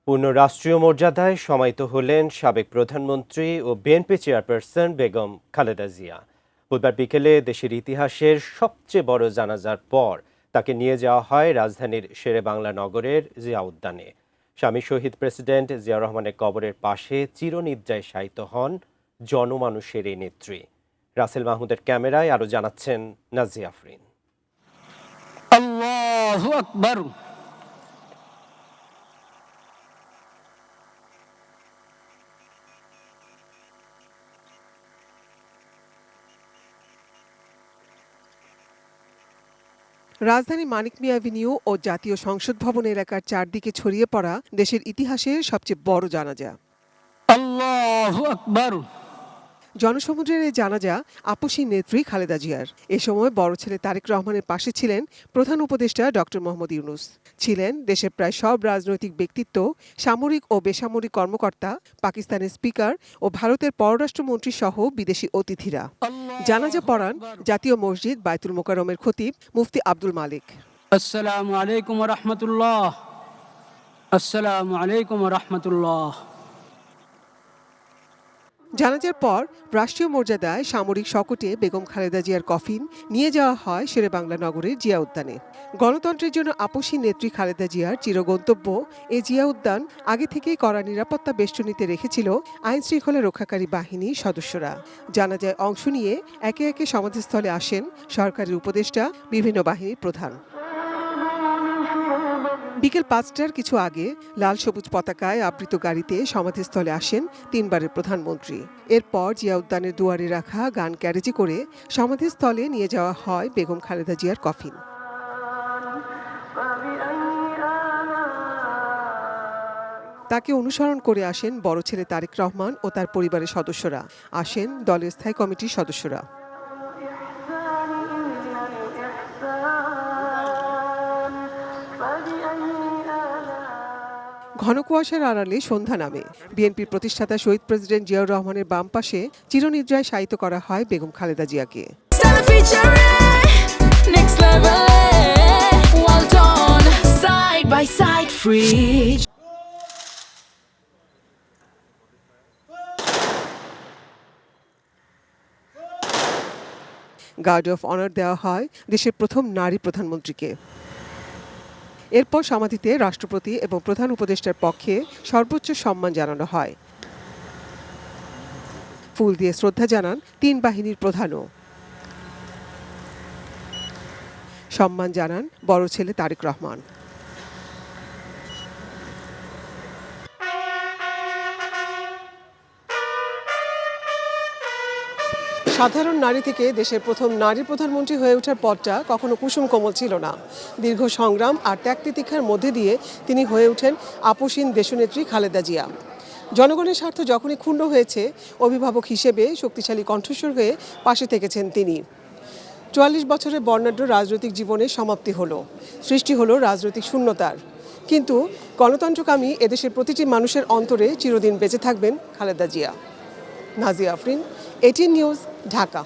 পূর্ণ রাষ্ট্রীয় মর্যাদায় সমাহিত হলেন সাবেক প্রধানমন্ত্রী ও বিএনপি চেয়ারপারসন বেগম খালেদা জিয়া। বুধবার বিকেলে দেশের ইতিহাসের সবচেয়ে বড় জানাজার পর তাকে নিয়ে যাওয়া হয় রাজধানীর শেরেবাংলা নগরের জিয়া উদ্যানে। স্বামী শহীদ প্রেসিডেন্ট জিয়া রহমানের কবরের পাশে চিরনিদ্রায় শায়িত হন জনমানুষের এই নেত্রী। রাসেল মাহমুদের ক্যামেরায় আরো জানাচ্ছেন নাজিয়া আফরিন। আল্লাহু আকবার। রাজধানী মানিক মিয়া এভিনিউ ও জাতীয় সংসদ ভবন এলাকার চারদিকে ছড়িয়ে পড়া দেশের ইতিহাসের সবচেয়ে বড় জানাজা। আল্লাহু আকবার। জনসমুদ্রের এই জানাজা আপসী নেত্রী খালেদা জিয়ার। এ সময় বড় ছেলে তারেক রহমানের পাশে ছিলেন প্রধান উপদেষ্টা ডক্টর মোহাম্মদ ইউনূস, ছিলেন দেশের প্রায় সব রাজনৈতিক ব্যক্তিত্ব, সামরিক ও বেসামরিক কর্মকর্তা, পাকিস্তানের স্পিকার ও ভারতের পররাষ্ট্রমন্ত্রী সহ বিদেশি অতিথিরা। জানাজা পড়ান জাতীয় মসজিদ বায়তুল মোকাররমের খতিব মুফতি আব্দুল মালিক। আসসালামু আলাইকুম ওয়া রাহমাতুল্লাহ। আসসালামু আলাইকুম ওয়া রাহমাতুল্লাহ। জানাজার পর রাষ্ট্রীয় মর্যাদায় সামরিক শকটে বেগম খালেদা জিয়ার কফিন নিয়ে যাওয়া হয় শেরেবাংলা নগরের জিয়া উদ্যানে। গণতন্ত্রের জন্য আপসী নেত্রী খালেদা জিয়ার চিরগন্তব্য এই জিয়া উদ্যান আগে থেকেই কড়া নিরাপত্তা বেষ্টনীতে রেখেছিল আইন শৃঙ্খলা রক্ষাকারী বাহিনীর সদস্যরা। জানাজায় অংশ নিয়ে একে একে সমাধিস্থলে আসেন সরকারি উপদেষ্টা, বিভিন্ন বাহিনীর প্রধান। বিকেল ৫টার কিছু আগে লাল সবুজ পতাকায় আবৃত গাড়িতে সমাধিস্থলে আসেন তিনবারের প্রধানমন্ত্রী। এরপর জিয়া উদ্যানের দুয়ারে রাখা গান ক্যারেজে করে সমাধিস্থলে নিয়ে যাওয়া হয় বেগম খালেদা জিয়ার কফিন। তাকে অনুসরণ করে আসেন বড় ছেলে তারেক রহমান ও তার পরিবারের সদস্যরা, আসেন দলের স্থায়ী কমিটির সদস্যরা। ঘন কুয়াশার আড়ালে সন্ধ্যা নামে। বিএনপির প্রতিষ্ঠাতা শহীদ প্রেসিডেন্ট জিয়াউর রহমানের বাম পাশে চিরনিদ্রায় শায়িত করা হয় বেগম খালেদা জিয়াকে। গার্ড অফ অনার দেওয়া হয় দেশের প্রথম নারী প্রধানমন্ত্রীকে। এরপর সমাধিতে রাষ্ট্রপতি এবং প্রধান উপদেষ্টার পক্ষে সর্বোচ্চ সম্মান জানানো হয়। ফুল দিয়ে শ্রদ্ধা জানান তিন বাহিনীর প্রধানও। সম্মান জানান বড় ছেলে তারেক রহমান। সাধারণ নারী থেকে দেশের প্রথম নারী প্রধানমন্ত্রী হয়ে ওঠার পথটা কখনো কুসুম কোমল ছিল না। দীর্ঘ সংগ্রাম আর ত্যাগ তিতিক্ষার মধ্যে দিয়ে তিনি হয়ে ওঠেন আপসীন দেশনেত্রী খালেদা জিয়া। জনগণের স্বার্থ যখনই ক্ষুণ্ণ হয়েছে, অভিভাবক হিসেবে শক্তিশালী কণ্ঠস্বর হয়ে পাশে থেকেছেন তিনি। ৪৪ বছরের বর্ণাঢ্য রাজনৈতিক জীবনের সমাপ্তি হলো, সৃষ্টি হলো রাজনৈতিক শূন্যতার। কিন্তু গণতন্ত্রকামী এদেশের প্রতিটি মানুষের অন্তরে চিরদিন বেঁচে থাকবেন খালেদা জিয়া। নাজিয়া আফরিন, 18 নিউজ, ঢাকা।